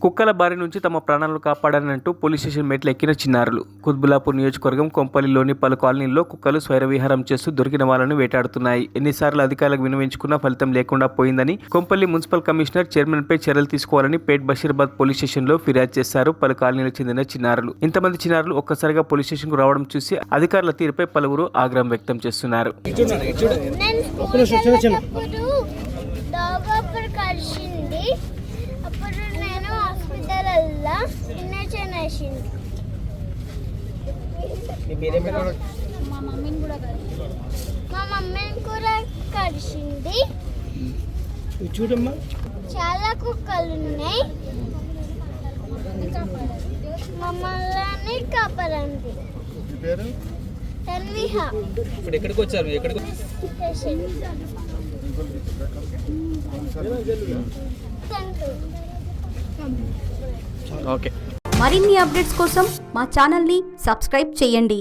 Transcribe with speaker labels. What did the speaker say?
Speaker 1: కుక్కల బారి నుంచి తమ ప్రాణాలను కాపాడానంటూ పోలీస్ స్టేషన్ మెట్లు ఎక్కిన చిన్నారులు. కుత్బుల్లాపూర్ నియోజకవర్గం కొంపల్లిలోని పలు కాలనీల్లో కుక్కలు స్వైరవిహారం చేస్తూ దొరికిన వాళ్ళను వేటాడుతున్నాయి. ఎన్నిసార్లు అధికారులకు విన్నవించుకున్నా ఫలితం లేకుండా పోయిందని కొంపల్లి మున్సిపల్ కమిషనర్ చైర్మన్పై చర్యలు తీసుకోవాలని పేట్ బషీరాబాద్ పోలీస్ స్టేషన్లో ఫిర్యాదు చేశారు పలు కాలనీలకు చెందిన చిన్నారులు. ఇంతమంది చిన్నారులు ఒక్కసారిగా పోలీస్ స్టేషన్కు రావడం చూసి అధికారుల తీరుపై పలువురు ఆగ్రహం వ్యక్తం చేస్తున్నారు.
Speaker 2: అప్పుడు నేను హాస్పిటల్లో ఇంజెక్షన్ వేసింది. మా మమ్మీని కూడా కరిచింది.
Speaker 3: చూడమ్మా,
Speaker 2: చాలా కుక్కలు ఉన్నాయి. మమ్మల్ని కాపాడండి. తన్విహ.
Speaker 4: ఇప్పుడు ఎక్కడికి వచ్చారు?
Speaker 1: ఓకే.
Speaker 5: మరిన్ని అప్డేట్స్ కోసం మా ఛానల్ని సబ్స్క్రైబ్ చేయండి.